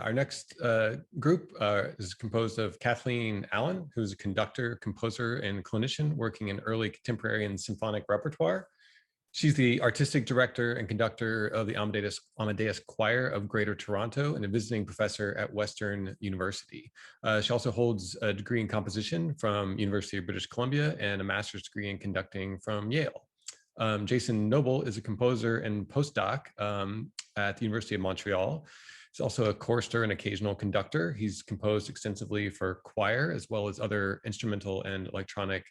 Our next group is composed of Kathleen Allan, who's a conductor, composer, and clinician working in early contemporary and symphonic repertoire. She's the artistic director and conductor of the Amadeus Choir of Greater Toronto and a visiting professor at Western University. She also holds a degree in composition from University of British Columbia and a master's degree in conducting from Yale. Jason Noble is a composer and postdoc at the University of Montreal. He's also a chorister and occasional conductor. He's composed extensively for choir as well as other instrumental and electronic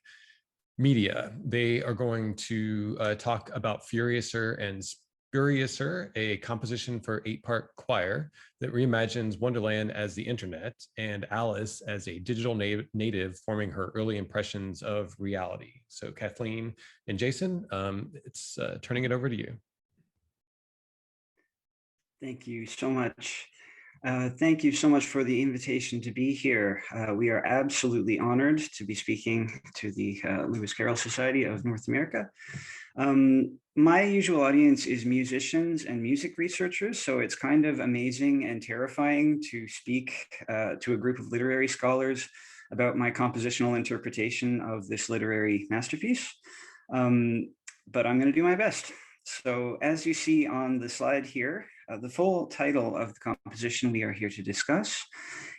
media. They are going to talk about Fairytale and Spuriouser, a composition for 8-part choir that reimagines Wonderland as the internet and Allysse as a digital native forming her early impressions of reality. So Kathleen and Jason, it's turning it over to you. Thank you so much. Thank you so much for the invitation to be here. We are absolutely honored to be speaking to the Lewis Carroll Society of North America. My usual audience is musicians and music researchers, so it's kind of amazing and terrifying to speak to a group of literary scholars about my compositional interpretation of this literary masterpiece, but I'm going to do my best. So as you see on the slide here, the full title of the composition we are here to discuss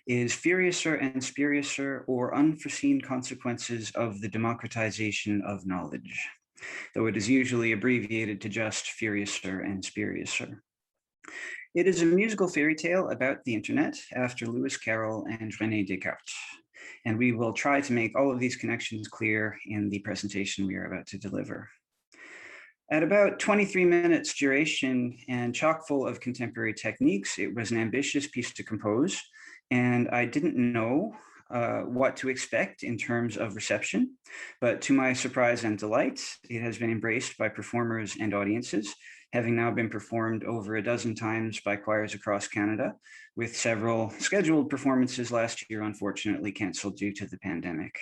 is Fairytale and Spuriouser, or Unforeseen Consequences of the Democratization of Knowledge, though it is usually abbreviated to just Fairytale and Spuriouser. It is a musical fairy tale about the internet after Lewis Carroll and René Descartes, and we will try to make all of these connections clear in the presentation we are about to deliver. At about 23 minutes duration and chock full of contemporary techniques, it was an ambitious piece to compose, and I didn't know what to expect in terms of reception, but to my surprise and delight, it has been embraced by performers and audiences, having now been performed over a dozen times by choirs across Canada, with several scheduled performances last year unfortunately canceled due to the pandemic.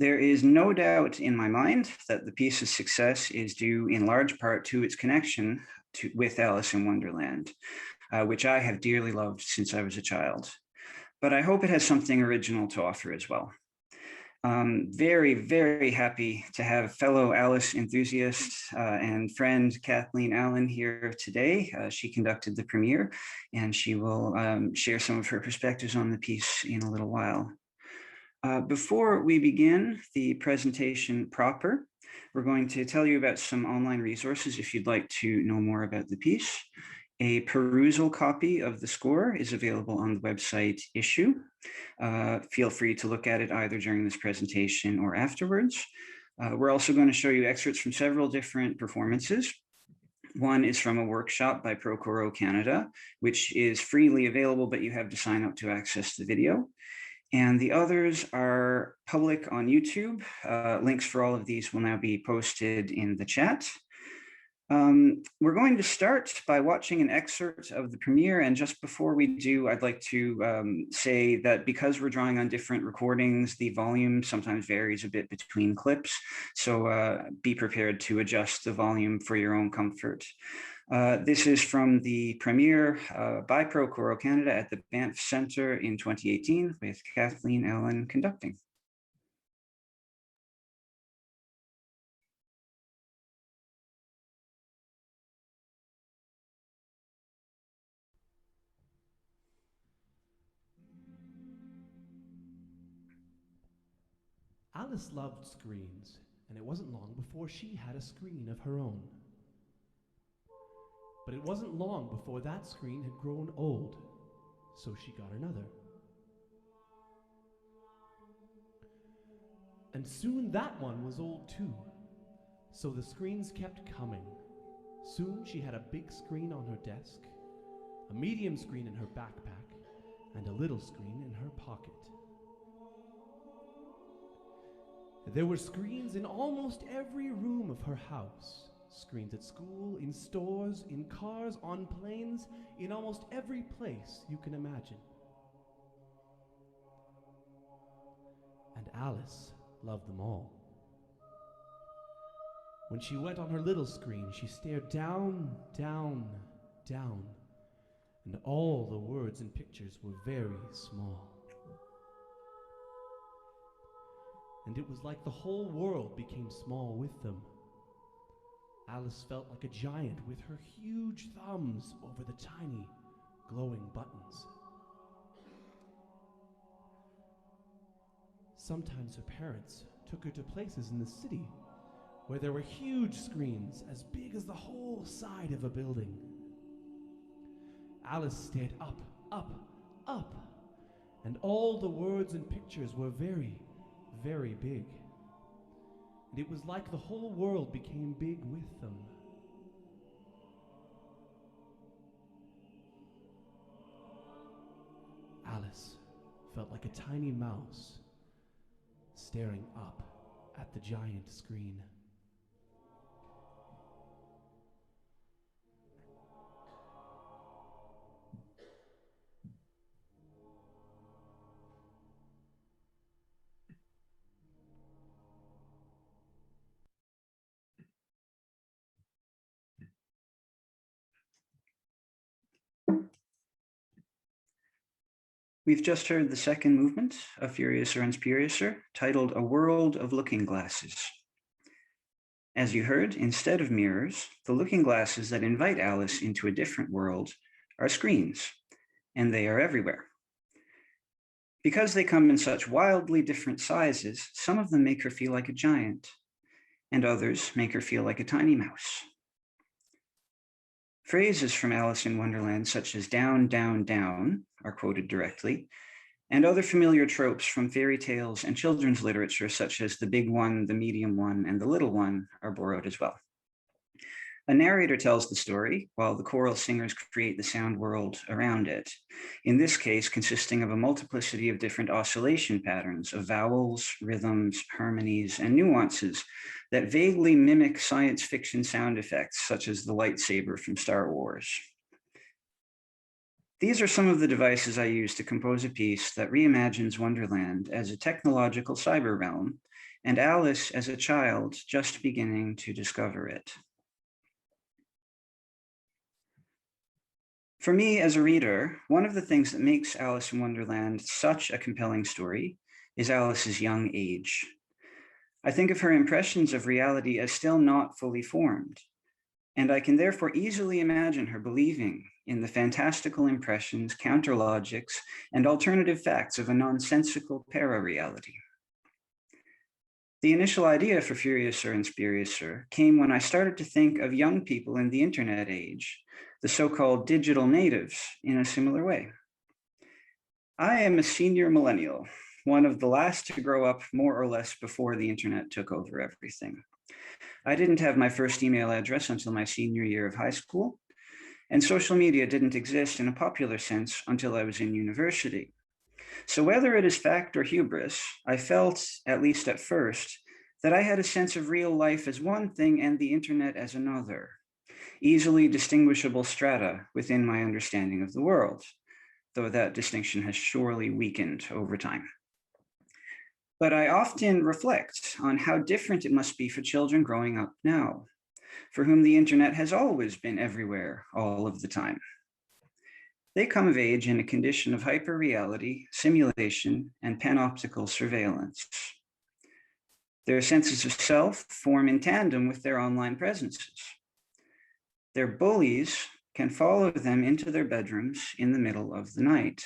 There is no doubt in my mind that the piece's success is due in large part to its connection with Alice in Wonderland, which I have dearly loved since I was a child. But I hope it has something original to offer as well. Very, very happy to have fellow Alice enthusiast and friend Kathleen Allan here today. She conducted the premiere, and she will share some of her perspectives on the piece in a little while. Before we begin the presentation proper, we're going to tell you about some online resources if you'd like to know more about the piece. A perusal copy of the score is available on the website Issue. Feel free to look at it either during this presentation or afterwards. We're also going to show you excerpts from several different performances. One is from a workshop by Procoro Canada, which is freely available, but you have to sign up to access the video. And the others are public on YouTube. Links for all of these will now be posted in the chat. We're going to start by watching an excerpt of the premiere. And just before we do, I'd like to say that because we're drawing on different recordings, the volume sometimes varies a bit between clips. So be prepared to adjust the volume for your own comfort. This is from the premiere by Procoro Canada at the Banff Centre in 2018 with Kathleen Allan conducting. Alice loved screens, and it wasn't long before she had a screen of her own. But it wasn't long before that screen had grown old, so she got another. And soon that one was old too, so the screens kept coming. Soon she had a big screen on her desk, a medium screen in her backpack, and a little screen in her pocket. There were screens in almost every room of her house. Screens at school, in stores, in cars, on planes, in almost every place you can imagine. And Alice loved them all. When she went on her little screen, she stared down, down, down, and all the words and pictures were very small. And it was like the whole world became small with them. Allysse felt like a giant with her huge thumbs over the tiny, glowing buttons. Sometimes her parents took her to places in the city where there were huge screens as big as the whole side of a building. Allysse stared up, up, up, and all the words and pictures were very, very big. And it was like the whole world became big with them. Allysse felt like a tiny mouse staring up at the giant screen. We've just heard the second movement of Fairytale and Spuriouser, titled A World of Looking Glasses. As you heard, instead of mirrors, the looking glasses that invite Allysse into a different world are screens, and they are everywhere. Because they come in such wildly different sizes, some of them make her feel like a giant, and others make her feel like a tiny mouse. Phrases from Alice in Wonderland, such as down, down, down, are quoted directly, and other familiar tropes from fairy tales and children's literature, such as the big one, the medium one, and the little one, are borrowed as well. A narrator tells the story, while the choral singers create the sound world around it, in this case consisting of a multiplicity of different oscillation patterns of vowels, rhythms, harmonies, and nuances that vaguely mimic science fiction sound effects, such as the lightsaber from Star Wars. These are some of the devices I use to compose a piece that reimagines Wonderland as a technological cyber realm, and Allysse as a child just beginning to discover it. For me as a reader, one of the things that makes Alice in Wonderland such a compelling story is Alice's young age. I think of her impressions of reality as still not fully formed, and I can therefore easily imagine her believing in the fantastical impressions, counter-logics, and alternative facts of a nonsensical para-reality. The initial idea for Fairytale and Spuriouser came when I started to think of young people in the internet age, the so-called digital natives, in a similar way. I am a senior millennial, one of the last to grow up more or less before the internet took over everything. I didn't have my first email address until my senior year of high school, and social media didn't exist in a popular sense until I was in university. So whether it is fact or hubris, I felt, at least at first, that I had a sense of real life as one thing and the internet as another, easily distinguishable strata within my understanding of the world, though that distinction has surely weakened over time. But I often reflect on how different it must be for children growing up now, for whom the internet has always been everywhere, all of the time. They come of age in a condition of hyperreality, simulation, and panoptical surveillance. Their senses of self form in tandem with their online presences. Their bullies can follow them into their bedrooms in the middle of the night.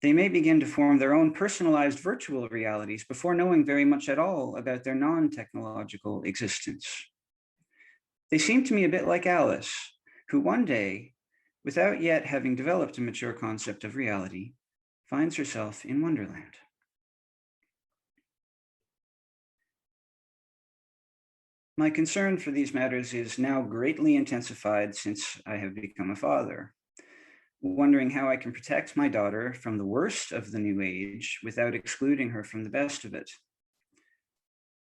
They may begin to form their own personalized virtual realities before knowing very much at all about their non-technological existence. They seem to me a bit like Allysse, who one day, without yet having developed a mature concept of reality, finds herself in Wonderland. My concern for these matters is now greatly intensified since I have become a father, wondering how I can protect my daughter from the worst of the new age without excluding her from the best of it.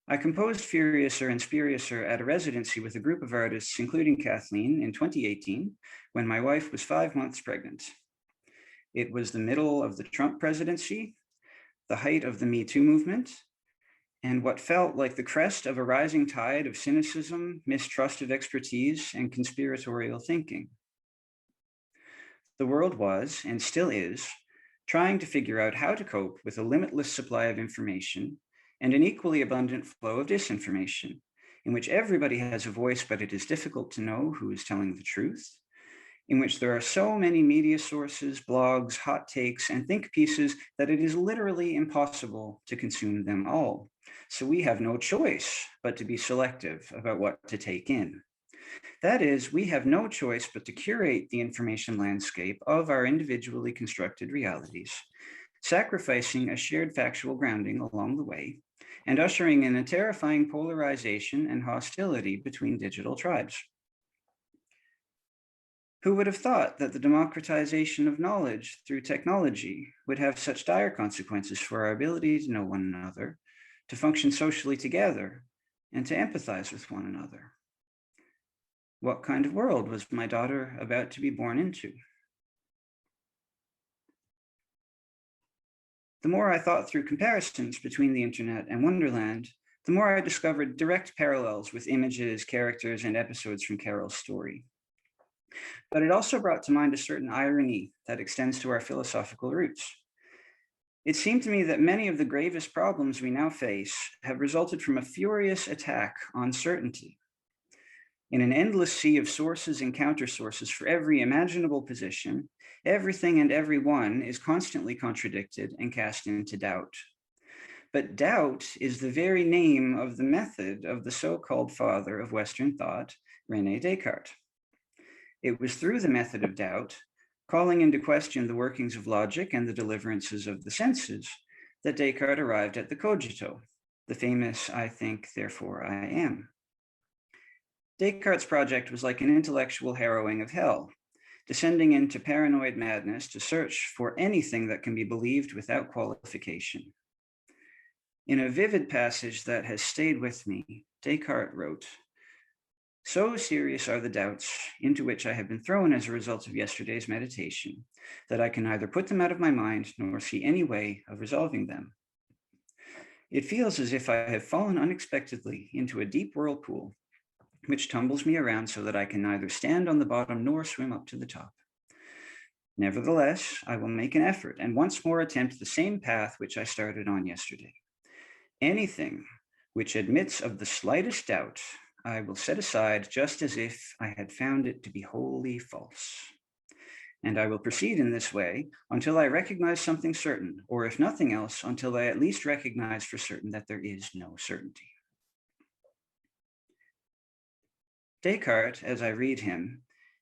I composed Fairytale and Spuriouser at a residency with a group of artists, including Kathleen, in 2018, when my wife was 5 months pregnant. It was the middle of the Trump presidency, the height of the Me Too movement, and what felt like the crest of a rising tide of cynicism, mistrust of expertise, and conspiratorial thinking. the world was, and still is, trying to figure out how to cope with a limitless supply of information and an equally abundant flow of disinformation, in which everybody has a voice, but it is difficult to know who is telling the truth, in which there are so many media sources, blogs, hot takes, and think pieces that it is literally impossible to consume them all. So we have no choice but to be selective about what to take in. That is, we have no choice but to curate the information landscape of our individually constructed realities, sacrificing a shared factual grounding along the way, and ushering in a terrifying polarization and hostility between digital tribes. Who would have thought that the democratization of knowledge through technology would have such dire consequences for our ability to know one another, to function socially together, and to empathize with one another? What kind of world was my daughter about to be born into? The more I thought through comparisons between the internet and Wonderland, the more I discovered direct parallels with images, characters, and episodes from Carroll's story. But it also brought to mind a certain irony that extends to our philosophical roots. It seemed to me that many of the gravest problems we now face have resulted from a furious attack on certainty. In an endless sea of sources and counter sources for every imaginable position, everything and everyone is constantly contradicted and cast into doubt. But doubt is the very name of the method of the so-called father of Western thought, René Descartes. It was through the method of doubt, calling into question the workings of logic and the deliverances of the senses, that Descartes arrived at the cogito, the famous "I think, therefore I am." Descartes' project was like an intellectual harrowing of hell, descending into paranoid madness to search for anything that can be believed without qualification. In a vivid passage that has stayed with me, Descartes wrote, "So serious are the doubts into which I have been thrown as a result of yesterday's meditation, that I can neither put them out of my mind nor see any way of resolving them. It feels as if I have fallen unexpectedly into a deep whirlpool, which tumbles me around so that I can neither stand on the bottom nor swim up to the top. Nevertheless, I will make an effort and once more attempt the same path which I started on yesterday. Anything which admits of the slightest doubt, I will set aside just as if I had found it to be wholly false. And I will proceed in this way until I recognize something certain, or if nothing else, until I at least recognize for certain that there is no certainty." Descartes, as I read him,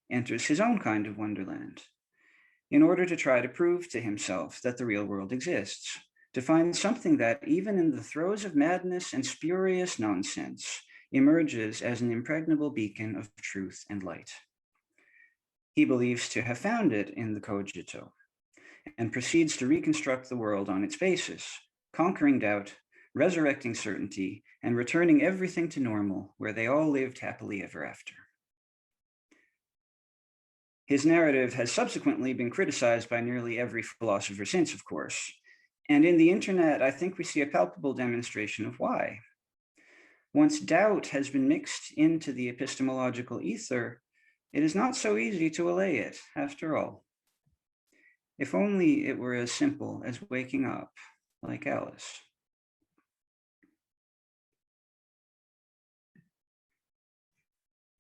enters his own kind of wonderland, in order to try to prove to himself that the real world exists, to find something that, even in the throes of madness and spurious nonsense, emerges as an impregnable beacon of truth and light. He believes to have found it in the cogito, and proceeds to reconstruct the world on its basis, conquering doubt, resurrecting certainty, and returning everything to normal, where they all lived happily ever after. His narrative has subsequently been criticized by nearly every philosopher since, of course. And in the internet, I think we see a palpable demonstration of why. Once doubt has been mixed into the epistemological ether, it is not so easy to allay it, after all. If only it were as simple as waking up, like Allysse.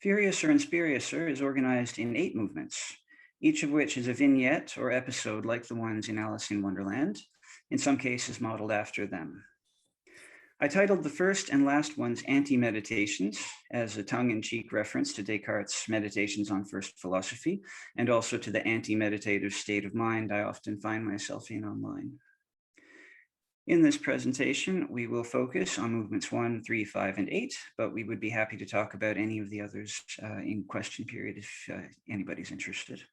Fairytale and Spuriouser is organized in 8 movements, each of which is a vignette or episode like the ones in Alice in Wonderland, in some cases modeled after them. I titled the first and last ones Anti-Meditations, as a tongue-in-cheek reference to Descartes' Meditations on First Philosophy, and also to the anti-meditative state of mind I often find myself in online. In this presentation, we will focus on movements 1, 3, 5, and 8, but we would be happy to talk about any of the others in question period if anybody's interested.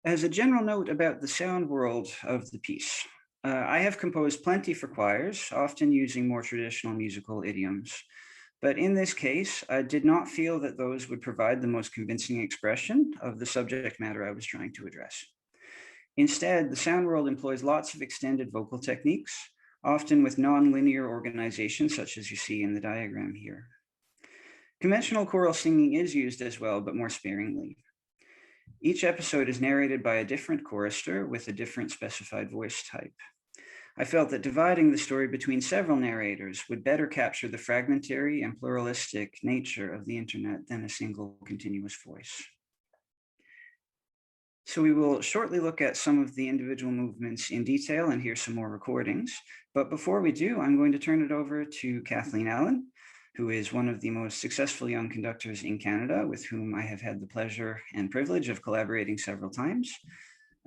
As a general note about the sound world of the piece, I have composed plenty for choirs, often using more traditional musical idioms. But in this case, I did not feel that those would provide the most convincing expression of the subject matter I was trying to address. Instead, the sound world employs lots of extended vocal techniques, often with non-linear organization, such as you see in the diagram here. Conventional choral singing is used as well, but more sparingly. Each episode is narrated by a different chorister with a different specified voice type. I felt that dividing the story between several narrators would better capture the fragmentary and pluralistic nature of the internet than a single continuous voice. So we will shortly look at some of the individual movements in detail and hear some more recordings. But before we do, I'm going to turn it over to Kathleen Allan, who is one of the most successful young conductors in Canada, with whom I have had the pleasure and privilege of collaborating several times.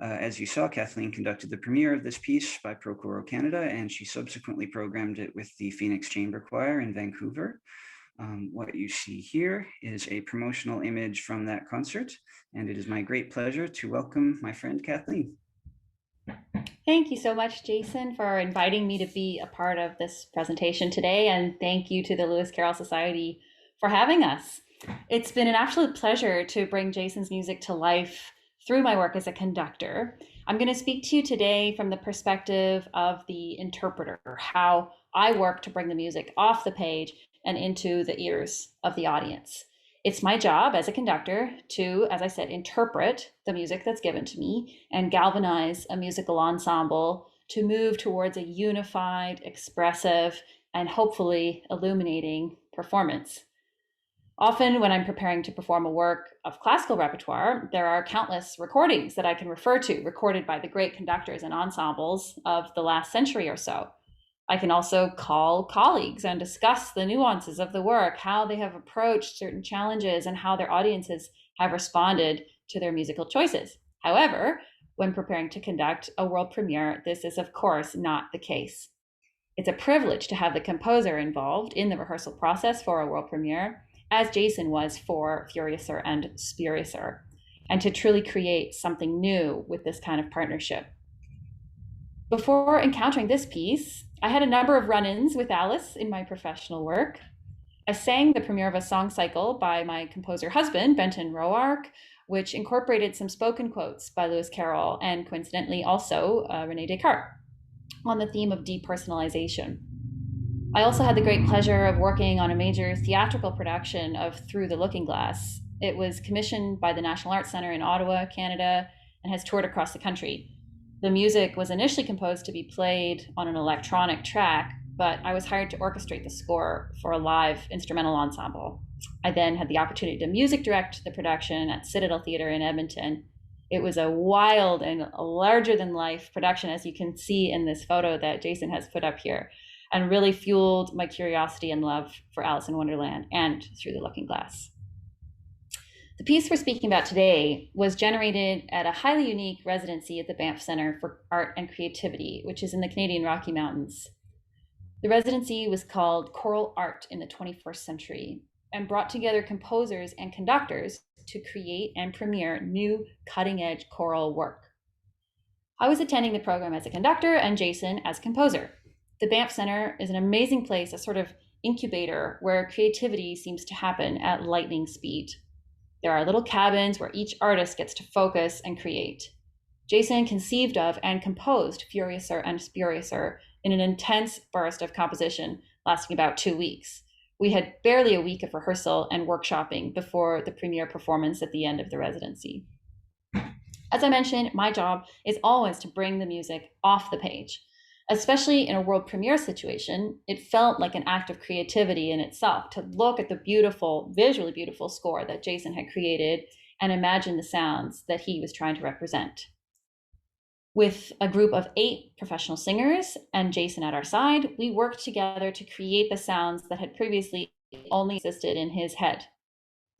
As you saw, Kathleen conducted the premiere of this piece by Procoro Canada, and she subsequently programmed it with the Phoenix Chamber Choir in Vancouver. What you see here is a promotional image from that concert, and it is my great pleasure to welcome my friend Kathleen. Thank you so much, Jason, for inviting me to be a part of this presentation today, and thank you to the Lewis Carroll Society for having us. It's been an absolute pleasure to bring Jason's music to life through my work as a conductor. I'm going to speak to you today from the perspective of the interpreter, how I work to bring the music off the page and into the ears of the audience. It's my job as a conductor to, as I said, interpret the music that's given to me and galvanize a musical ensemble to move towards a unified, expressive, and hopefully illuminating performance. Often when I'm preparing to perform a work of classical repertoire, there are countless recordings that I can refer to, recorded by the great conductors and ensembles of the last century or so. I can also call colleagues and discuss the nuances of the work, how they have approached certain challenges, and how their audiences have responded to their musical choices. However, when preparing to conduct a world premiere, this is of course not the case. It's a privilege to have the composer involved in the rehearsal process for a world premiere, as Jason was for Fairytale and Spuriouser, and to truly create something new with this kind of partnership. Before encountering this piece, I had a number of run-ins with Allysse in my professional work. I sang the premiere of a song cycle by my composer husband, Benton Roark, which incorporated some spoken quotes by Lewis Carroll and coincidentally also René Descartes on the theme of depersonalization. I also had the great pleasure of working on a major theatrical production of Through the Looking Glass. It was commissioned by the National Arts Centre in Ottawa, Canada, and has toured across the country. The music was initially composed to be played on an electronic track, but I was hired to orchestrate the score for a live instrumental ensemble. I then had the opportunity to music direct the production at Citadel Theatre in Edmonton. It was a wild and larger than life production, as you can see in this photo that Jason has put up here, and really fueled my curiosity and love for Alice in Wonderland and Through the Looking Glass. The piece we're speaking about today was generated at a highly unique residency at the Banff Centre for Art and Creativity, which is in the Canadian Rocky Mountains. The residency was called Choral Art in the 21st Century and brought together composers and conductors to create and premiere new cutting-edge choral work. I was attending the program as a conductor and Jason as composer. The Banff Centre is an amazing place, a sort of incubator where creativity seems to happen at lightning speed. There are little cabins where each artist gets to focus and create. Jason conceived of and composed Fairytale and Spuriouser in an intense burst of composition lasting about 2 weeks. We had barely a week of rehearsal and workshopping before the premiere performance at the end of the residency. As I mentioned, my job is always to bring the music off the page. Especially in a world premiere situation, it felt like an act of creativity in itself to look at the beautiful, visually beautiful score that Jason had created and imagine the sounds that he was trying to represent. With a group of 8 professional singers and Jason at our side, we worked together to create the sounds that had previously only existed in his head.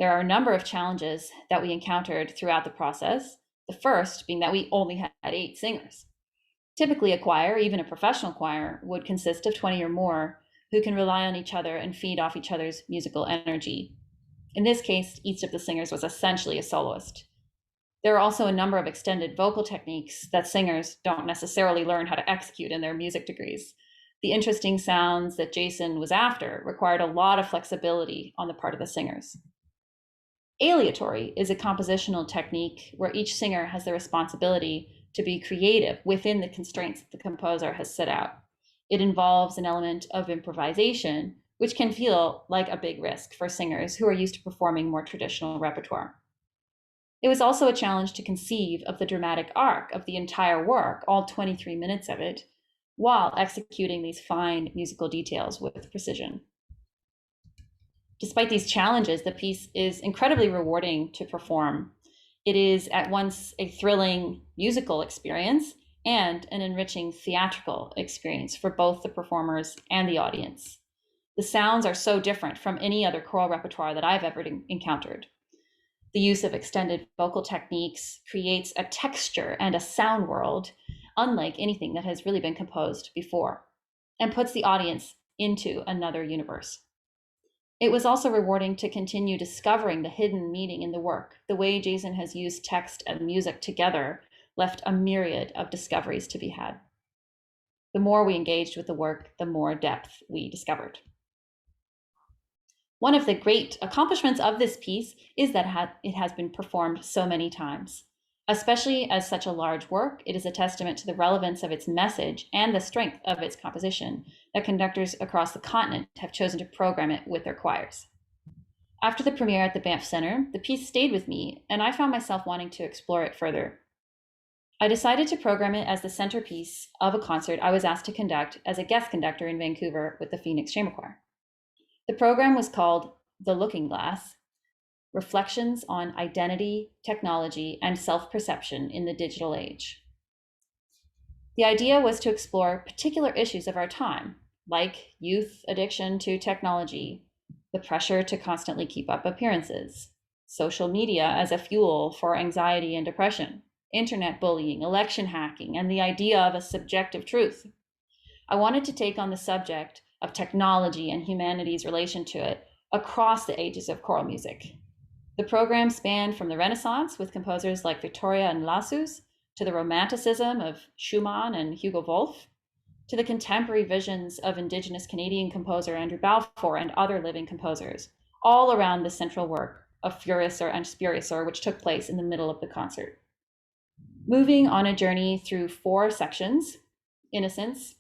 There are a number of challenges that we encountered throughout the process, the first being that we only had 8 singers. Typically, a choir, even a professional choir, would consist of 20 or more who can rely on each other and feed off each other's musical energy. In this case, each of the singers was essentially a soloist. There are also a number of extended vocal techniques that singers don't necessarily learn how to execute in their music degrees. The interesting sounds that Jason was after required a lot of flexibility on the part of the singers. Aleatory is a compositional technique where each singer has the responsibility to be creative within the constraints that the composer has set out. It involves an element of improvisation, which can feel like a big risk for singers who are used to performing more traditional repertoire. It was also a challenge to conceive of the dramatic arc of the entire work, all 23 minutes of it, while executing these fine musical details with precision. Despite these challenges, the piece is incredibly rewarding to perform. It is at once a thrilling musical experience and an enriching theatrical experience for both the performers and the audience. The sounds are so different from any other choral repertoire that I've ever encountered. The use of extended vocal techniques creates a texture and a sound world unlike anything that has really been composed before, and puts the audience into another universe. It was also rewarding to continue discovering the hidden meaning in the work. The way Jason has used text and music together left a myriad of discoveries to be had. The more we engaged with the work, the more depth we discovered. One of the great accomplishments of this piece is that it has been performed so many times. Especially as such a large work, it is a testament to the relevance of its message and the strength of its composition that conductors across the continent have chosen to program it with their choirs. After the premiere at the Banff Center, the piece stayed with me, and I found myself wanting to explore it further. I decided to program it as the centerpiece of a concert I was asked to conduct as a guest conductor in Vancouver with the Phoenix Chamber Choir. The program was called The Looking Glass: Reflections on Identity, Technology, and Self-Perception in the Digital Age. The idea was to explore particular issues of our time, like youth addiction to technology, the pressure to constantly keep up appearances, social media as a fuel for anxiety and depression, internet bullying, election hacking, and the idea of a subjective truth. I wanted to take on the subject of technology and humanity's relation to it across the ages of choral music. The program spanned from the Renaissance with composers like Vittoria and Lassus to the Romanticism of Schumann and Hugo Wolf, to the contemporary visions of Indigenous Canadian composer Andrew Balfour and other living composers, all around the central work of Fairytale and Spuriouser, which took place in the middle of the concert. Moving on a journey through 4 sections: innocence,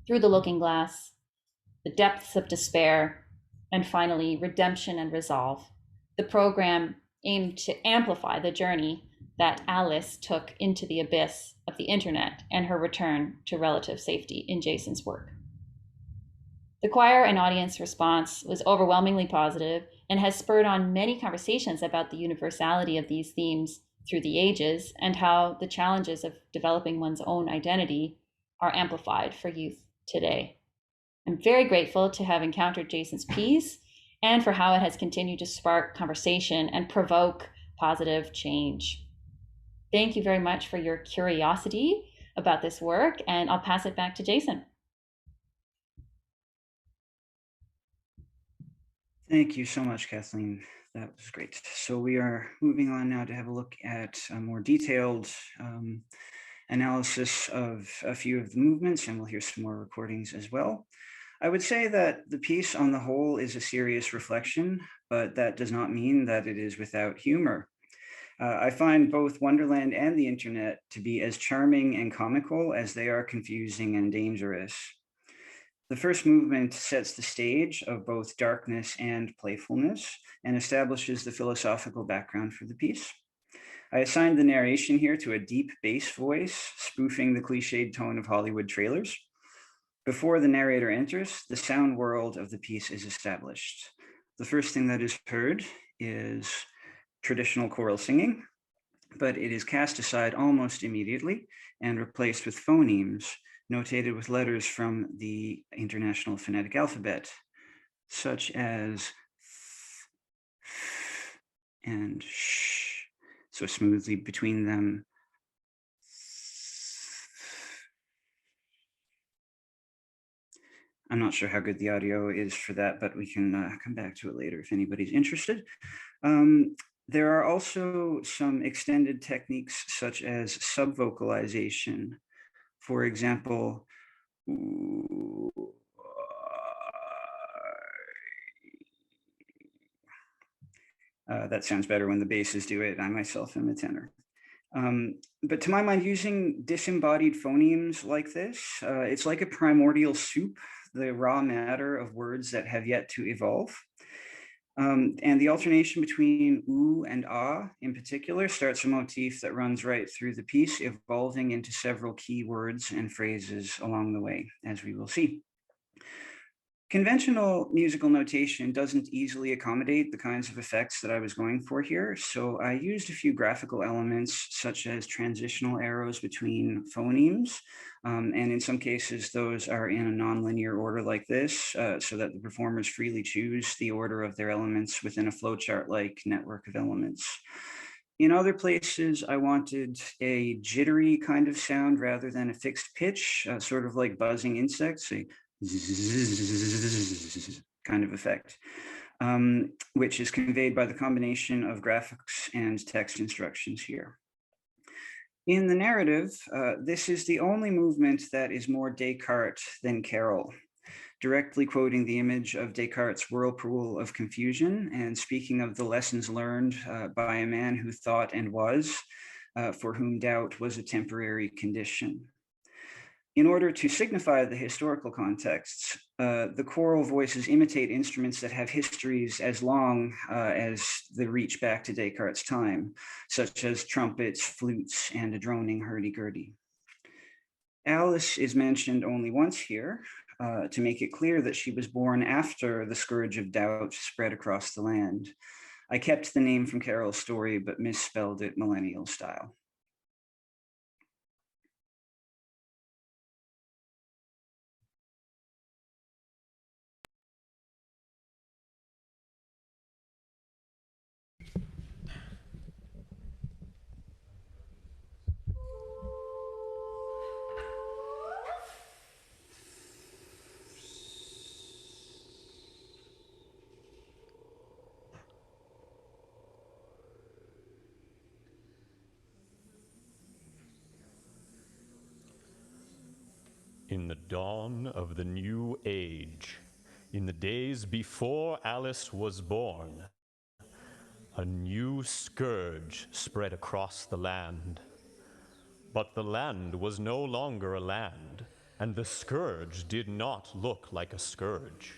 through the looking glass, the depths of despair, and finally redemption and resolve. The program aimed to amplify the journey that Allysse took into the abyss of the internet and her return to relative safety in Jason's work. The choir and audience response was overwhelmingly positive and has spurred on many conversations about the universality of these themes through the ages and how the challenges of developing one's own identity are amplified for youth today. I'm very grateful to have encountered Jason's piece and for how it has continued to spark conversation and provoke positive change. Thank you very much for your curiosity about this work, and I'll pass it back to Jason. Thank you so much, Kathleen. That was great. So we are moving on now to have a look at a more detailed analysis of a few of the movements, and we'll hear some more recordings as well. I would say that the piece on the whole is a serious reflection, but that does not mean that it is without humor. I find both Wonderland and the internet to be as charming and comical as they are confusing and dangerous. The first movement sets the stage of both darkness and playfulness and establishes the philosophical background for the piece. I assigned the narration here to a deep bass voice, spoofing the cliched tone of Hollywood trailers. Before the narrator enters, the sound world of the piece is established. The first thing that is heard is traditional choral singing, but it is cast aside almost immediately and replaced with phonemes notated with letters from the International Phonetic Alphabet, such as and sh, so smoothly between them. I'm not sure how good the audio is for that, but we can come back to it later if anybody's interested. There are also some extended techniques such as subvocalization. For example, that sounds better when the basses do it. I myself am a tenor. But to my mind, using disembodied phonemes like this, it's like a primordial soup, the raw matter of words that have yet to evolve. And the alternation between oo and ah in particular starts a motif that runs right through the piece, evolving into several key words and phrases along the way, as we will see. Conventional musical notation doesn't easily accommodate the kinds of effects that I was going for here, so I used a few graphical elements such as transitional arrows between phonemes, and in some cases those are in a nonlinear order like this, so that the performers freely choose the order of their elements within a flowchart-like network of elements. In other places, I wanted a jittery kind of sound rather than a fixed pitch, sort of like buzzing insects, kind of effect, which is conveyed by the combination of graphics and text instructions here. In the narrative, this is the only movement that is more Descartes than Carroll, directly quoting the image of Descartes' whirlpool of confusion and speaking of the lessons learned by a man who thought and was, for whom doubt was a temporary condition. In order to signify the historical contexts, the choral voices imitate instruments that have histories as long as the reach back to Descartes' time, such as trumpets, flutes, and a droning hurdy-gurdy. Allysse is mentioned only once here to make it clear that she was born after the scourge of doubt spread across the land. I kept the name from Carroll's story, but misspelled it millennial style. In the dawn of the new age, in the days before Allysse was born, a new scourge spread across the land. But the land was no longer a land, and the scourge did not look like a scourge.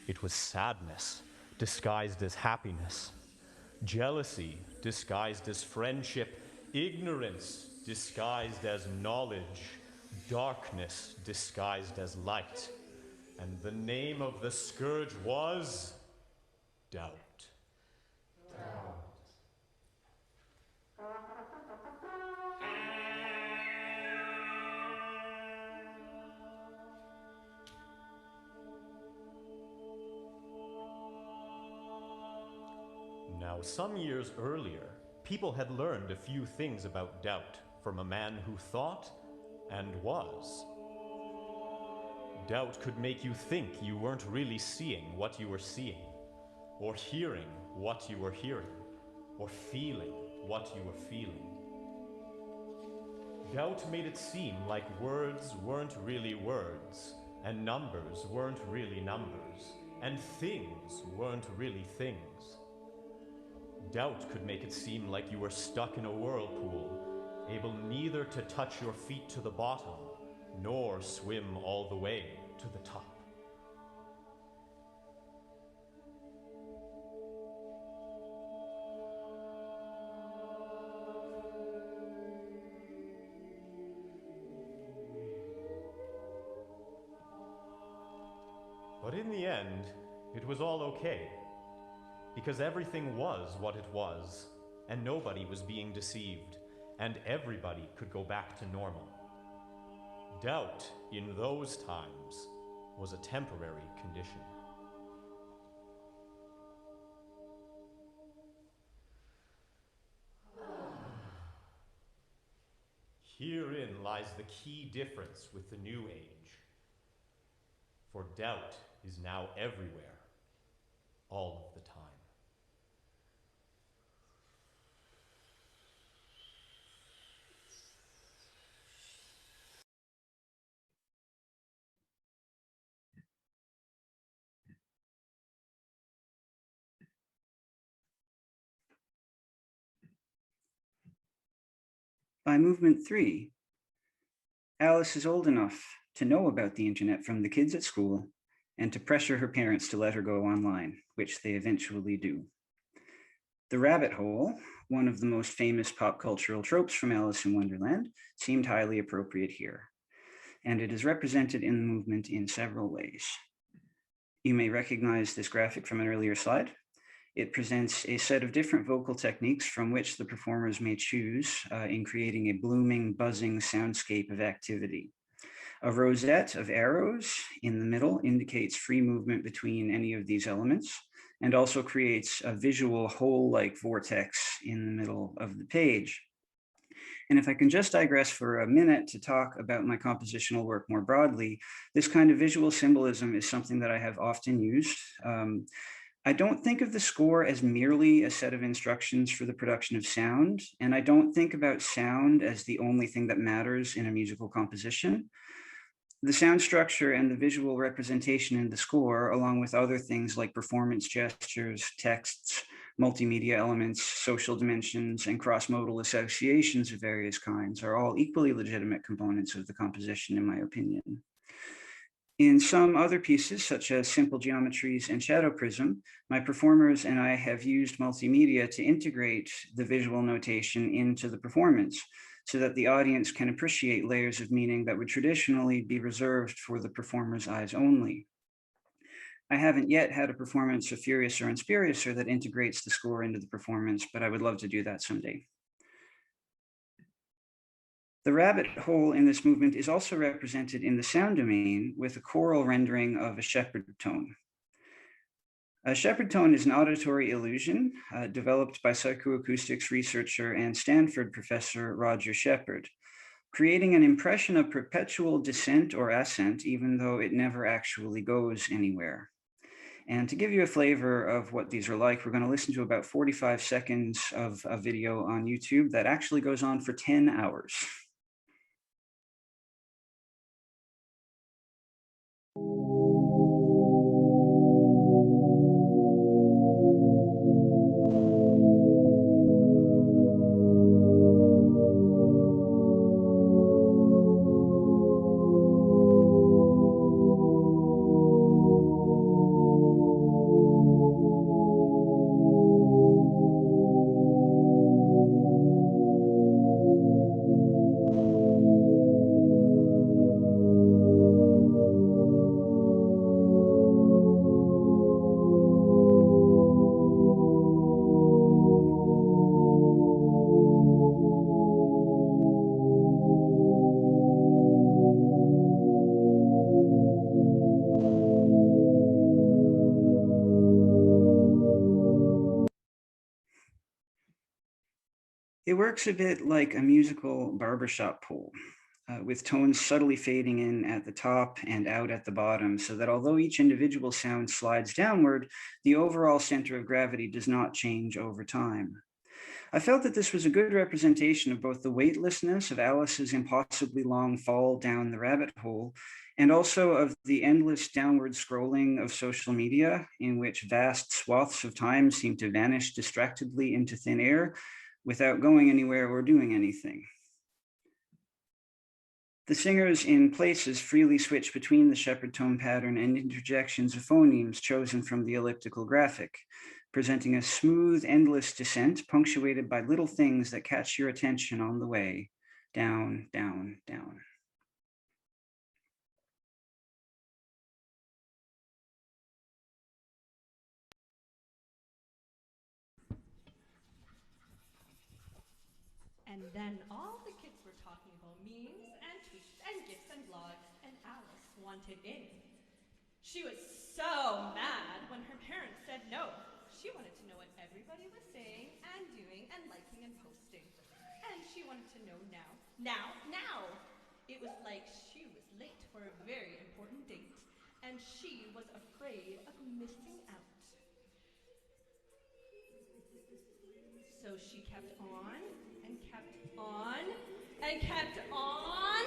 It was sadness disguised as happiness, jealousy disguised as friendship, ignorance disguised as knowledge, darkness disguised as light, and the name of the scourge was doubt. Now, some years earlier, people had learned a few things about doubt from a man who thought and was. Doubt could make you think you weren't really seeing what you were seeing, or hearing what you were hearing, or feeling what you were feeling. Doubt made it seem like words weren't really words, and numbers weren't really numbers, and things weren't really things. Doubt could make it seem like you were stuck in a whirlpool, able neither to touch your feet to the bottom, nor swim all the way to the top. But in the end, it was all okay, because everything was what it was, and nobody was being deceived, and everybody could go back to normal. Doubt in those times was a temporary condition. Herein lies the key difference with the new age. For doubt is now everywhere, all of the time. By movement 3, Allysse is old enough to know about the internet from the kids at school and to pressure her parents to let her go online, which they eventually do. The rabbit hole, one of the most famous pop cultural tropes from Alice in Wonderland, seemed highly appropriate here, and it is represented in the movement in several ways. You may recognize this graphic from an earlier slide. It presents a set of different vocal techniques from which the performers may choose in creating a blooming, buzzing soundscape of activity. A rosette of arrows in the middle indicates free movement between any of these elements, and also creates a visual hole-like vortex in the middle of the page. And if I can just digress for a minute to talk about my compositional work more broadly, this kind of visual symbolism is something that I have often used. I don't think of the score as merely a set of instructions for the production of sound, and I don't think about sound as the only thing that matters in a musical composition. The sound structure and the visual representation in the score, along with other things like performance gestures, texts, multimedia elements, social dimensions, and cross-modal associations of various kinds, are all equally legitimate components of the composition, in my opinion. In some other pieces, such as Simple Geometries and Shadow Prism, my performers and I have used multimedia to integrate the visual notation into the performance, so that the audience can appreciate layers of meaning that would traditionally be reserved for the performer's eyes only. I haven't yet had a performance of Fairytale and Spuriouser that integrates the score into the performance, but I would love to do that someday. The rabbit hole in this movement is also represented in the sound domain with a choral rendering of a shepherd tone. A shepherd tone is an auditory illusion developed by psychoacoustics researcher and Stanford professor Roger Shepard, creating an impression of perpetual descent or ascent, even though it never actually goes anywhere. And to give you a flavor of what these are like, we're going to listen to about 45 seconds of a video on YouTube that actually goes on for 10 hours. It works a bit like a musical barbershop pole, with tones subtly fading in at the top and out at the bottom, so that although each individual sound slides downward, the overall center of gravity does not change over time. I felt that this was a good representation of both the weightlessness of Alice's impossibly long fall down the rabbit hole, and also of the endless downward scrolling of social media, in which vast swaths of time seem to vanish distractedly into thin air, without going anywhere or doing anything. The singers in places freely switch between the shepherd tone pattern and interjections of phonemes chosen from the elliptical graphic, presenting a smooth, endless descent punctuated by little things that catch your attention on the way, down, down, down. And then all the kids were talking about memes and tweets and GIFs and blogs, and Alice wanted in. She was so mad when her parents said no. She wanted to know what everybody was saying and doing and liking and posting. And she wanted to know now, now, now. It was like she was late for a very important date, and she was afraid of missing out. So she kept on and kept on and kept on.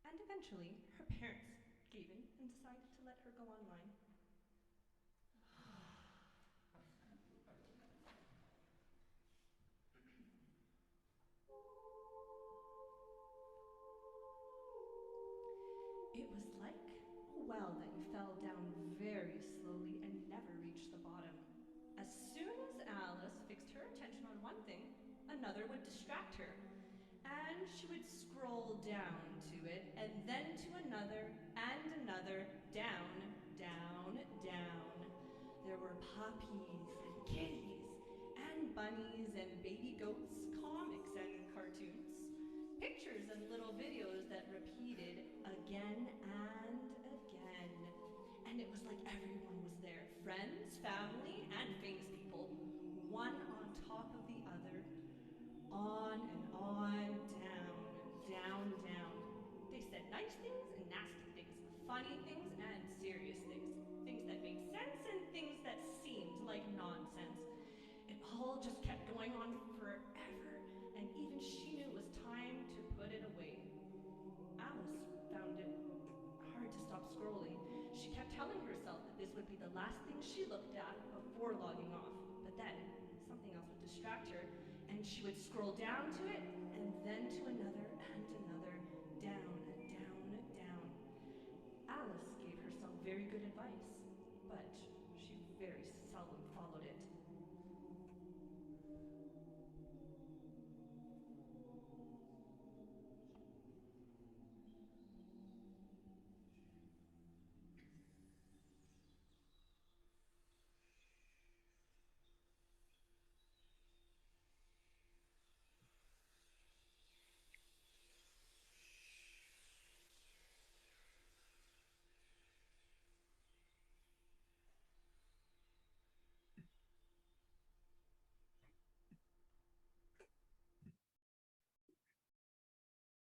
And eventually, her parents gave in and decided to let her go online. It was like would distract her. And she would scroll down to it, and then to another, and another, down, down, down. There were puppies and kitties, and bunnies and baby goats, comics and cartoons, pictures and little videos that repeated again and again. And it was like everyone was there, friends, family, and famous people, one on top of the other, on and on, down, down, down. They said nice things and nasty things, funny things and serious things, things that made sense and things that seemed like nonsense. It all just kept going on forever, and even she knew it was time to put it away. Allysse found it hard to stop scrolling. She kept telling herself that this would be the last thing she looked at before logging off. But then something else would distract her, and she would scroll down to it, and then to another and another, down, down, down. Allysse gave herself very good advice, but she very seldom followed it.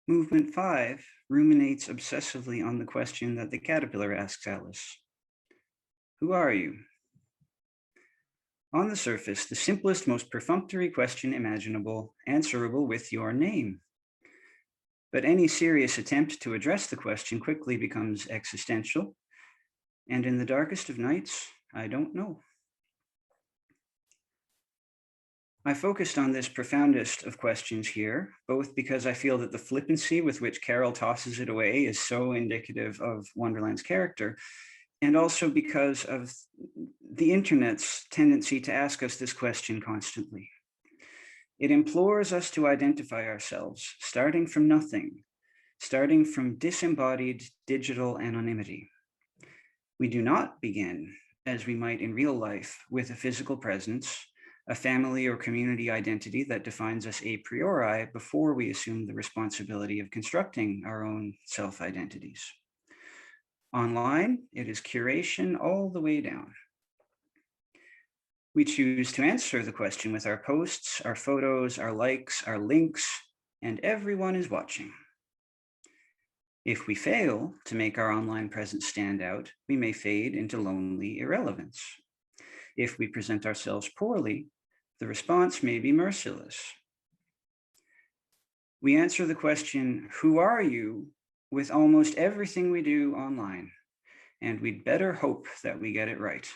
Movement 5 ruminates obsessively on the question that the caterpillar asks Allysse. Who are you? On the surface, the simplest, most perfunctory question imaginable, answerable with your name. But any serious attempt to address the question quickly becomes existential. And in the darkest of nights, I don't know. I focused on this profoundest of questions here, both because I feel that the flippancy with which Carroll tosses it away is so indicative of Wonderland's character, and also because of the internet's tendency to ask us this question constantly. It implores us to identify ourselves, starting from nothing, starting from disembodied digital anonymity. We do not begin, as we might in real life, with a physical presence, a family or community identity that defines us a priori before we assume the responsibility of constructing our own self-identities. Online, it is curation all the way down. We choose to answer the question with our posts, our photos, our likes, our links, and everyone is watching. If we fail to make our online presence stand out, we may fade into lonely irrelevance. If we present ourselves poorly, the response may be merciless. We answer the question, who are you, with almost everything we do online, and we'd better hope that we get it right.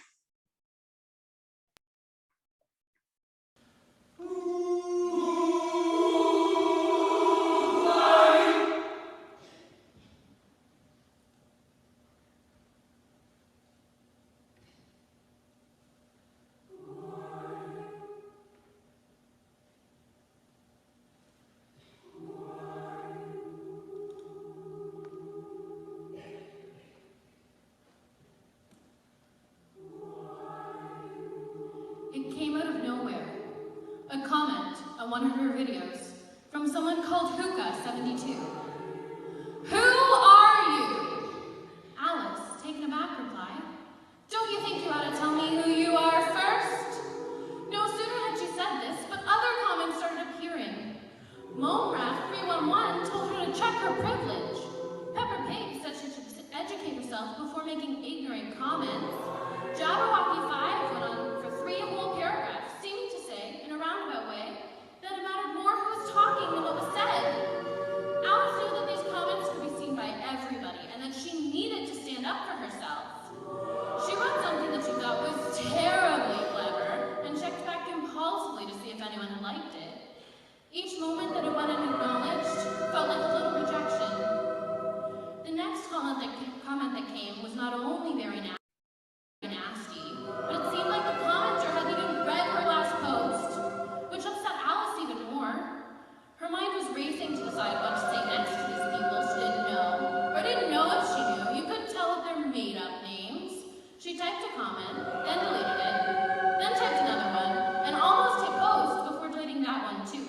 It came out of nowhere. A comment on one of her videos from someone called Hookah72. Who are you? Allysse, taken aback, replied, don't you think you ought to tell me who you are first? No sooner had she said this, but other comments started appearing. Momrat311 told her to check her privilege. Pepper Pig said she should educate herself before making ignorant comments. Jabberwocky5 went on for 3 whole paragraphs, seeming to say, in a roundabout way, that it mattered more who was talking than what was said. Allysse knew that these comments could be seen by everybody, and that she needed to stand up for herself. She wrote something that she thought was terribly clever, and checked back impulsively to see if anyone had liked it. Each moment that it went unacknowledged felt like a little rejection. The next comment that came was not only very nasty, but it seemed like the commenter hadn't even read her last post, which upset Allysse even more. getting to decide what to say next to these people she didn't know. Or didn't know if she knew. You couldn't tell if they're made-up names. She typed a comment, then deleted it, then typed another one, and almost hit post before deleting that one too.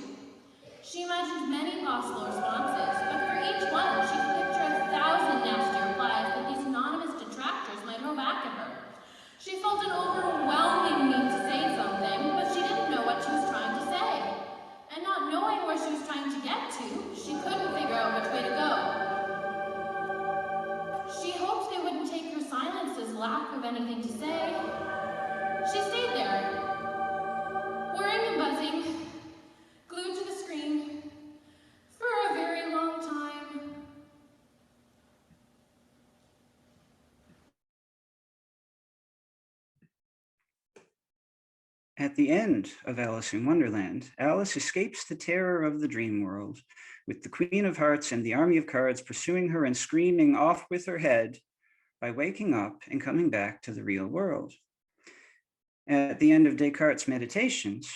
She imagined many possible responses, but for each one, she could picture 1,000 nasty replies that these anonymous detractors might throw back at her. She felt an overwhelming need to say something, but she didn't know what she was trying to say. And not knowing where she was trying to get to, she couldn't figure out which way to go. She hoped they wouldn't take her silence as lack of anything to say. She stayed there, whirring and buzzing, glued to the screen, for a very long time. At the end of Alice in Wonderland, Alice escapes the terror of the dream world, with the Queen of Hearts and the Army of Cards pursuing her and screaming off with her head by waking up and coming back to the real world. At the end of Descartes' Meditations,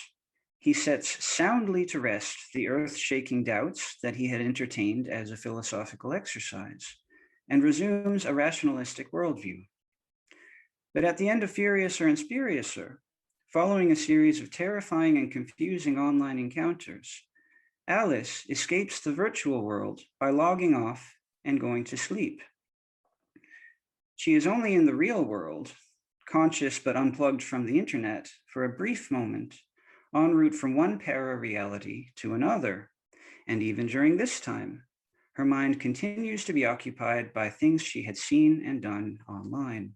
he sets soundly to rest the earth-shaking doubts that he had entertained as a philosophical exercise, and resumes a rationalistic worldview. But at the end of Furiouser and Spuriouser, following a series of terrifying and confusing online encounters, Allysse escapes the virtual world by logging off and going to sleep. She is only in the real world, conscious but unplugged from the internet, for a brief moment, en route from one para-reality to another. And even during this time, her mind continues to be occupied by things she had seen and done online.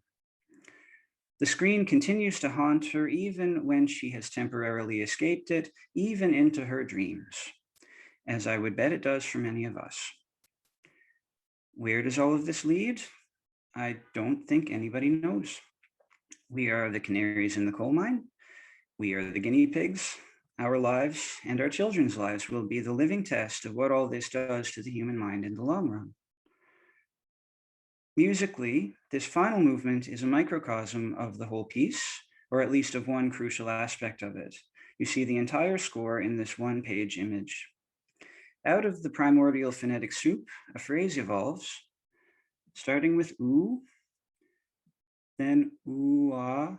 The screen continues to haunt her even when she has temporarily escaped it, even into her dreams, as I would bet it does for many of us. Where does all of this lead? I don't think anybody knows. We are the canaries in the coal mine. We are the guinea pigs. Our lives and our children's lives will be the living test of what all this does to the human mind in the long run. Musically, this final movement is a microcosm of the whole piece, or at least of one crucial aspect of it. You see the entire score in this one-page image. Out of the primordial phonetic soup, a phrase evolves, starting with oo, then ooh-ah,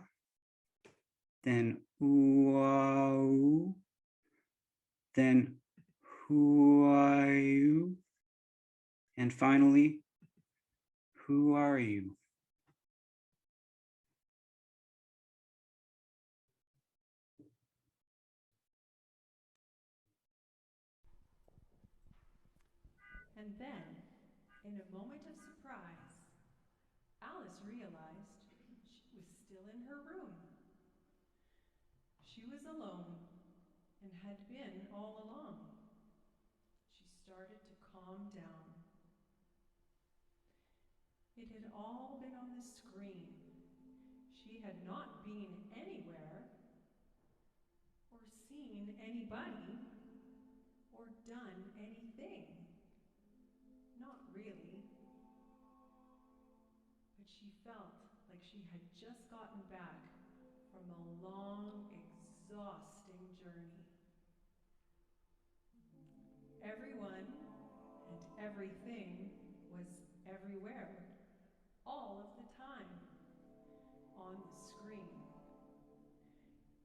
then ooh-ah-oo, then who-are-you, and finally, who are you? And then, in a moment of surprise, Alice realized she was still in her room. She was alone and had been all along. She started to calm down. It had all been on the screen. She had not been anywhere, or seen anybody, or done anything. Not really. But she felt like she had just gotten back from a long, exhausting journey. Everyone and everything was everywhere, all of the time, on the screen.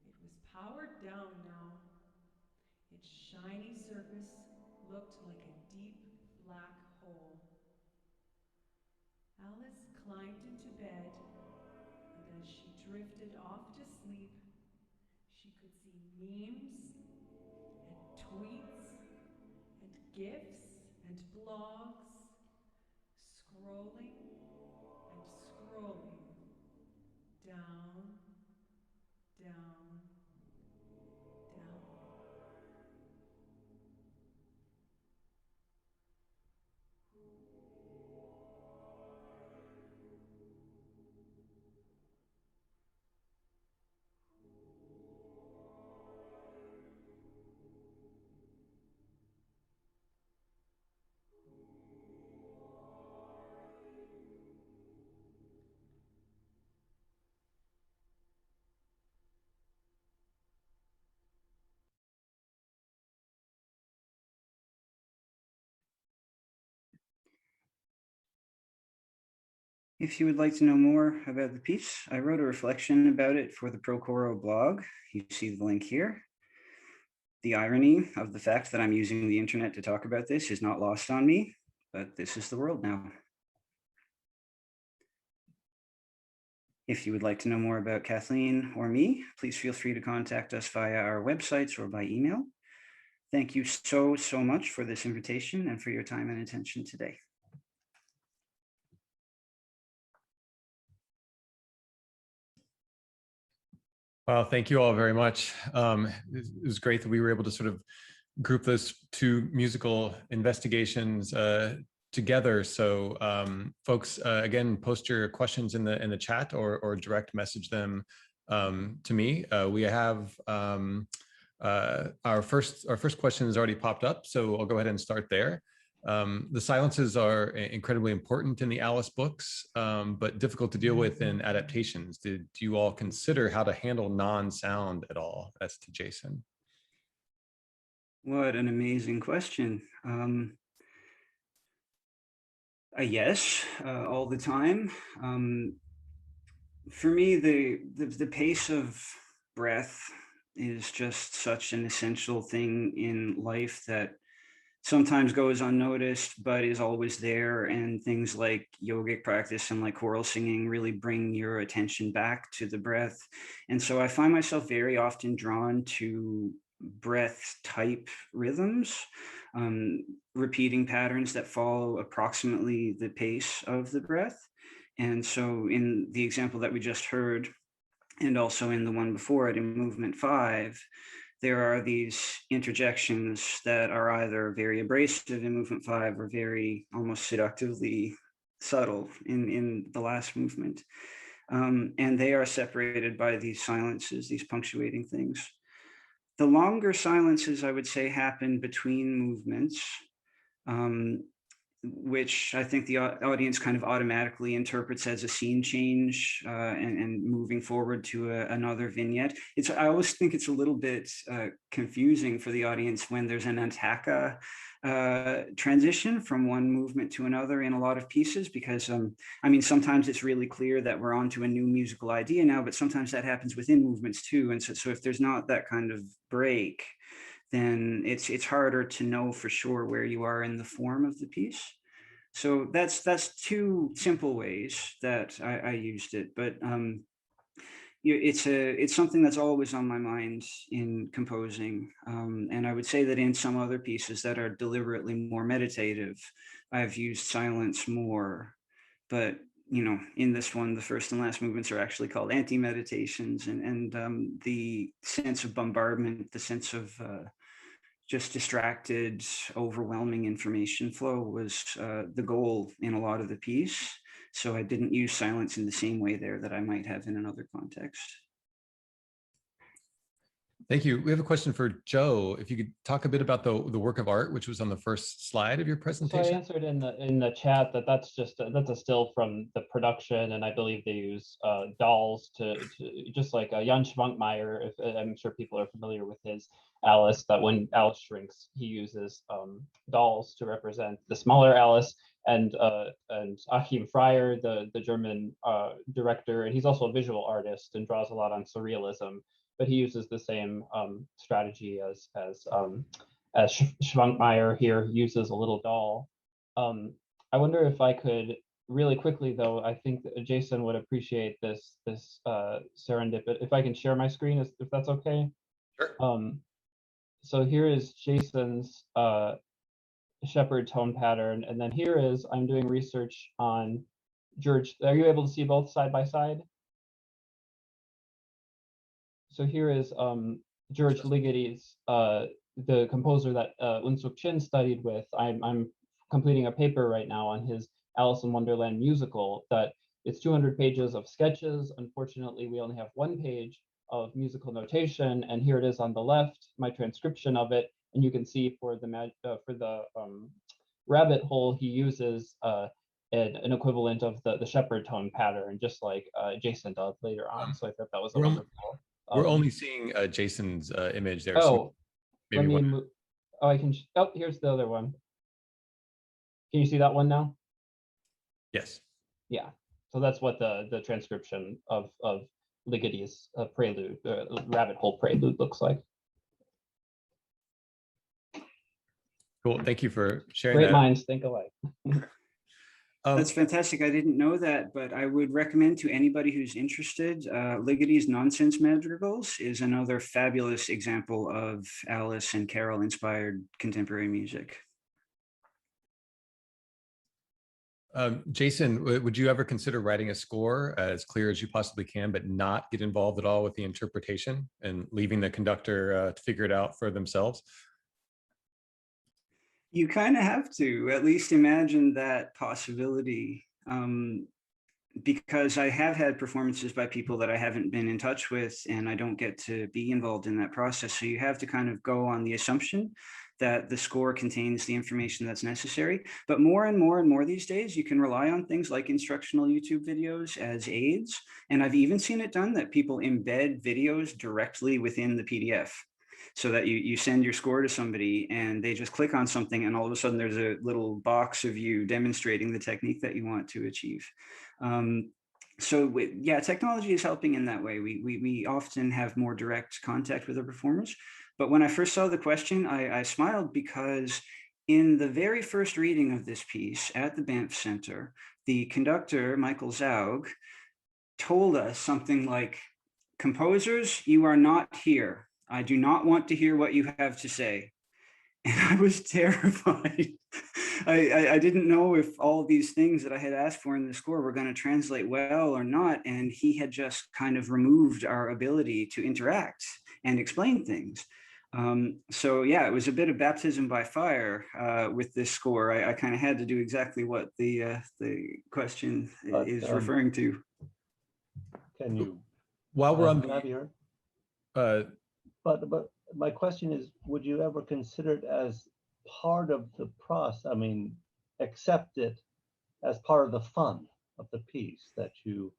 It was powered down now. Its shiny surface looked like a deep black hole. Alice climbed into bed, and as she drifted off to sleep, she could see memes and tweets and GIFs and blogs, scrolling and scrolling, down, down, down. If you would like to know more about the piece, I wrote a reflection about it for the ProCoro blog. You see the link here. The irony of the fact that I'm using the internet to talk about this is not lost on me, but this is the world now. If you would like to know more about Kathleen or me, please feel free to contact us via our websites or by email. Thank you so much for this invitation and for your time and attention today. Well, thank you all very much. It was great that we were able to sort of group those two musical investigations together. So folks, again, post your questions in the chat or direct message them to me. We have our first question has already popped up, so I'll go ahead and start there. The silences are incredibly important in the Allysse books, but difficult to deal with in adaptations. Did you all consider how to handle non-sound at all? That's to Jason. What an amazing question. Yes, all the time. For me, the pace of breath is just such an essential thing in life that sometimes goes unnoticed, but is always there. And things like yogic practice and like choral singing really bring your attention back to the breath. And so I find myself very often drawn to breath type rhythms, repeating patterns that follow approximately the pace of the breath. And so in the example that we just heard, and also in the one before it, in movement 5, there are these interjections that are either very abrasive in movement 5 or very almost seductively subtle in the last movement. And they are separated by these silences, these punctuating things. The longer silences, I would say, happen between movements, which I think the audience kind of automatically interprets as a scene change and moving forward to another vignette. I always think it's a little bit confusing for the audience when there's an attacca transition from one movement to another in a lot of pieces, because I mean, sometimes it's really clear that we're onto a new musical idea now, but sometimes that happens within movements too. And so if there's not that kind of break, then it's harder to know for sure where you are in the form of the piece. So that's two simple ways that I used it, but it's something that's always on my mind in composing. And I would say that in some other pieces that are deliberately more meditative, I've used silence more. But you know, in this one, the first and last movements are actually called anti-meditations, and the sense of bombardment, the sense of just distracted, overwhelming information flow was the goal in a lot of the piece. So I didn't use silence in the same way there that I might have in another context. Thank you. We have a question for Joe. If you could talk a bit about the work of art, which was on the first slide of your presentation. So I answered in the chat that that's a still from the production, and I believe they use dolls to just like Jan Schwankmeyer. I'm sure people are familiar with his Allysse. That when Allysse shrinks, he uses dolls to represent the smaller Allysse. And Achim Freyer, the German director, and he's also a visual artist and draws a lot on surrealism. But he uses the same strategy as Schwankmeyer here uses a little doll. I wonder if I could really quickly, though, I think that Jason would appreciate this serendipity. If I can share my screen, if that's okay. Sure. So here is Jason's shepherd tone pattern, and then here is I'm doing research on George. Are you able to see both side by side? So here is George Ligoty's, the composer that Unsuk Chin studied with. I'm completing a paper right now on his Alice in Wonderland musical. That it's 200 pages of sketches. Unfortunately, we only have 1 page of musical notation, and here it is on the left, my transcription of it. And you can see for the rabbit hole, he uses an equivalent of the shepherd tone pattern, just like Jason does later on. So I thought that was a wonderful. We're only seeing Jason's image there. Oh, so let me move. Oh, I can. Oh, here's the other one. Can you see that one now? Yes. Yeah. So that's what the transcription of Ligoti's prelude, rabbit hole prelude, looks like. Cool. Thank you for sharing Great that. minds think alike. That's fantastic. I didn't know that, but I would recommend to anybody who's interested, Ligoti's Nonsense Madrigals is another fabulous example of Allysse and Carroll inspired contemporary music. Jason, would you ever consider writing a score as clear as you possibly can, but not get involved at all with the interpretation and leaving the conductor to figure it out for themselves? You kind of have to at least imagine that possibility, because I have had performances by people that I haven't been in touch with, and I don't get to be involved in that process. So you have to kind of go on the assumption that the score contains the information that's necessary. But more and more and more these days, you can rely on things like instructional YouTube videos as aids. And I've even seen it done that people embed videos directly within the PDF, so that you send your score to somebody and they just click on something and all of a sudden there's a little box of you demonstrating the technique that you want to achieve. Yeah, technology is helping in that way. We often have more direct contact with our performers. But when I first saw the question, I smiled, because in the very first reading of this piece at the Banff Center, the conductor, Michael Zaug, told us something like, "Composers, you are not here. I do not want to hear what you have to say." And I was terrified. I didn't know if all of these things that I had asked for in the score were going to translate well or not. And he had just kind of removed our ability to interact and explain things. So yeah, it was a bit of baptism by fire with this score. I kind of had to do exactly what the question is referring to. Can you? While we're on can I be heard? But my question is, would you ever consider it as part of the process? I mean, accept it as part of the fun of the piece, that you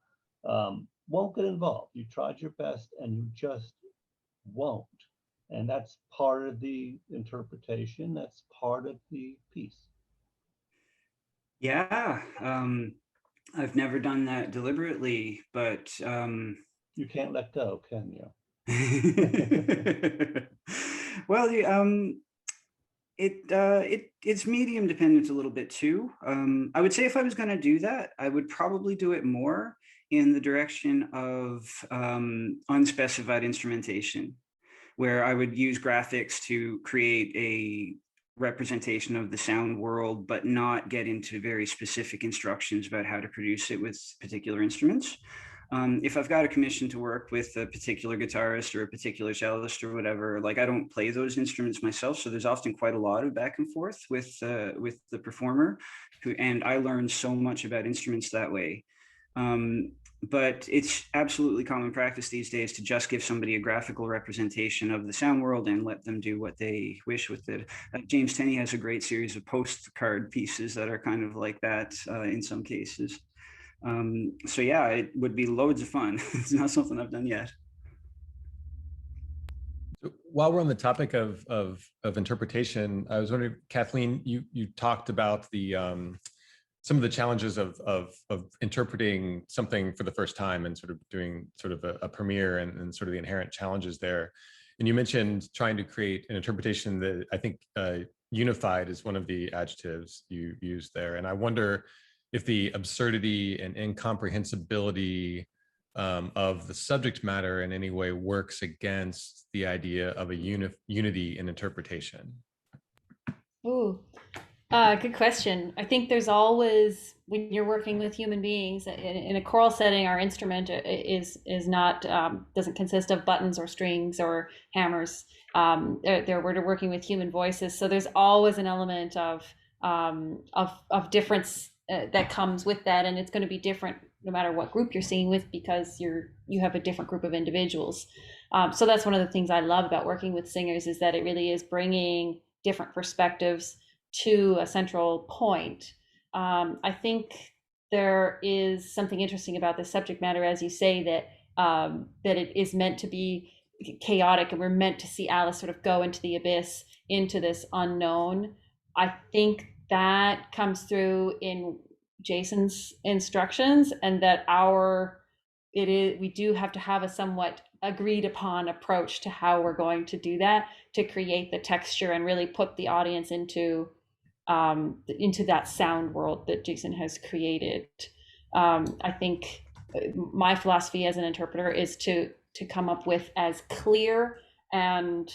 won't get involved. You tried your best and you just won't. And that's part of the interpretation. That's part of the piece. Yeah, I've never done that deliberately, but you can't let go, can you? Well, it's medium dependent a little bit too. I would say if I was going to do that, I would probably do it more in the direction of unspecified instrumentation, where I would use graphics to create a representation of the sound world, but not get into very specific instructions about how to produce it with particular instruments. If I've got a commission to work with a particular guitarist or a particular cellist or whatever, like, I don't play those instruments myself, so there's often quite a lot of back and forth with the performer, and I learned so much about instruments that way. But it's absolutely common practice these days to just give somebody a graphical representation of the sound world and let them do what they wish with it. James Tenney has a great series of postcard pieces that are kind of like that in some cases. So yeah, it would be loads of fun. It's not something I've done yet. While we're on the topic of interpretation, I was wondering, Kathleen, you talked about the some of the challenges of interpreting something for the first time and sort of doing sort of a premiere and sort of the inherent challenges there. And you mentioned trying to create an interpretation that I think unified is one of the adjectives you used there. And I wonder if the absurdity and incomprehensibility of the subject matter in any way works against the idea of a unity in interpretation. Ooh, good question. I think there's always, when you're working with human beings in a choral setting, our instrument is not doesn't consist of buttons or strings or hammers. We're working with human voices, so there's always an element of difference that comes with that, and it's going to be different no matter what group you're singing with, because you have a different group of individuals. So that's one of the things I love about working with singers, is that it really is bringing different perspectives to a central point. I think there is something interesting about the subject matter, as you say, that it is meant to be chaotic, and we're meant to see Allysse sort of go into the abyss, into this unknown. I think that comes through in Jason's instructions, and that we do have to have a somewhat agreed upon approach to how we're going to do that, to create the texture and really put the audience into that sound world that Jason has created. I think my philosophy as an interpreter is to come up with as clear and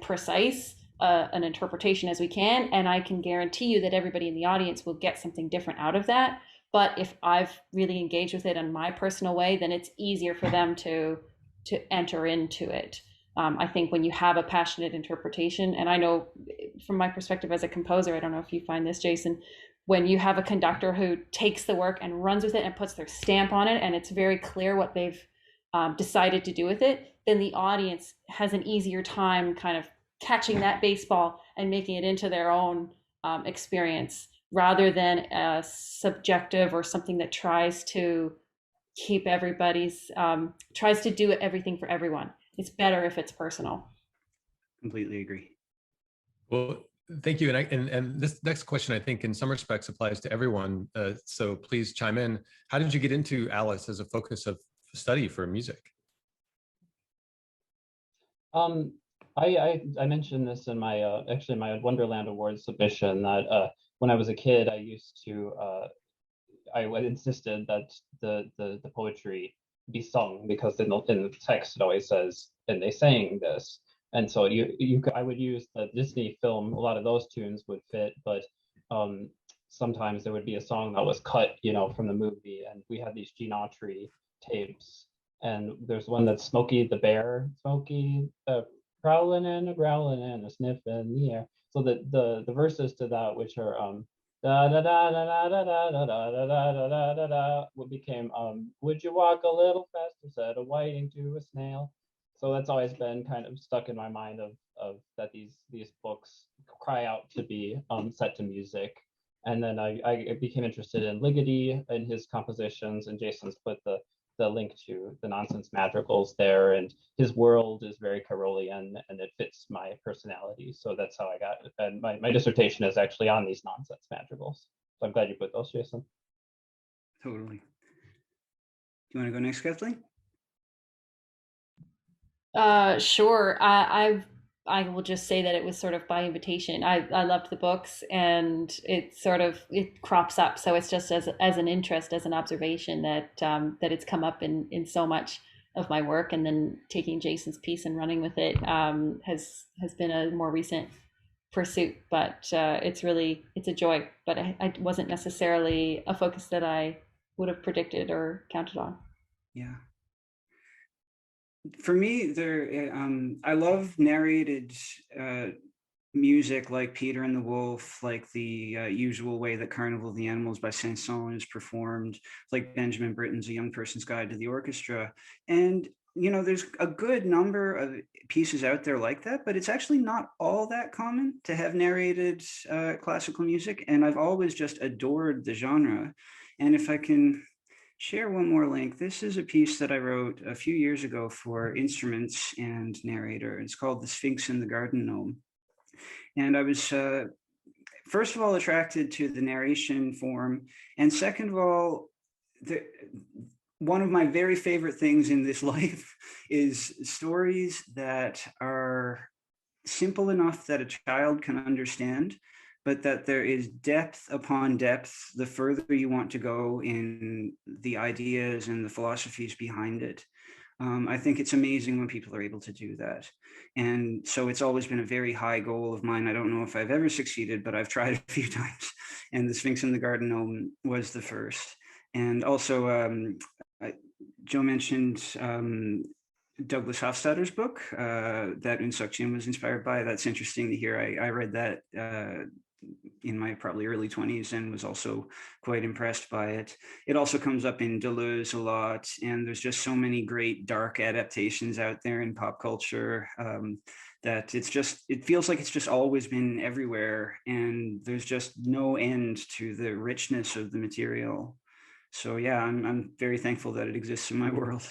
precise an interpretation as we can, and I can guarantee you that everybody in the audience will get something different out of that. But if I've really engaged with it in my personal way, then it's easier for them to enter into it. I think when you have a passionate interpretation, and I know from my perspective as a composer, I don't know if you find this, Jason, when you have a conductor who takes the work and runs with it and puts their stamp on it, and it's very clear what they've decided to do with it, then the audience has an easier time kind of catching that baseball and making it into their own experience, rather than a subjective or something that tries to keep tries to do everything for everyone. It's better if it's personal. Completely agree. Well, thank you. And this next question, I think in some respects applies to everyone. So please chime in. How did you get into Allysse as a focus of study for music? I mentioned this in my actually my Wonderland Awards submission, that when I was a kid, I used to I insisted that the poetry be sung, because in the text it always says, and they sang this. And so I would use the Disney film, a lot of those tunes would fit, but sometimes there would be a song that was cut, from the movie, and we had these Gene Autry tapes, and there's one that's Smokey the Bear, Smokey prowling and a growling and a sniff in the air. So the verses to that, which are da da da da da da da da da da da da da, what became would you walk a little faster, said a whiting to a snail. So that's always been kind of stuck in my mind of that these books cry out to be set to music. And then I became interested in Ligeti and his compositions, and Jason's put the link to the nonsense madrigals there, and his world is very Carrollian and it fits my personality. So that's how I got it. And my dissertation is actually on these nonsense madrigals. So I'm glad you put those, Jason. Totally. Do you want to go next, Kathleen? Sure. I will just say that it was sort of by invitation. I loved the books, and it crops up. So it's just as an interest, as an observation that it's come up in so much of my work, and then taking Jason's piece and running with it has been a more recent pursuit. But it's a joy. But I wasn't necessarily a focus that I would have predicted or counted on. Yeah. For me, I love narrated music like Peter and the Wolf, like the usual way that Carnival of the Animals by Saint-Saëns is performed, like Benjamin Britten's A Young Person's Guide to the Orchestra. And, there's a good number of pieces out there like that, but it's actually not all that common to have narrated classical music. And I've always just adored the genre. And if I can share one more link. This is a piece that I wrote a few years ago for instruments and narrator. It's called The Sphinx and the Garden Gnome. And I was, first of all, attracted to the narration form. And second of all, one of my very favorite things in this life is stories that are simple enough that a child can understand, but that there is depth upon depth the further you want to go in the ideas and the philosophies behind it. I think it's amazing when people are able to do that. And so it's always been a very high goal of mine. I don't know if I've ever succeeded, but I've tried a few times. And The Sphinx and the Garden Gnome was the first. And also, Joe mentioned Douglas Hofstadter's book that Unsuk Chin was inspired by. That's interesting to hear. I read that in my probably early 20s and was also quite impressed by it. It also comes up in Deleuze a lot, and there's just so many great dark adaptations out there in pop culture that it feels like it's just always been everywhere, and there's just no end to the richness of the material. So yeah, I'm very thankful that it exists in my world.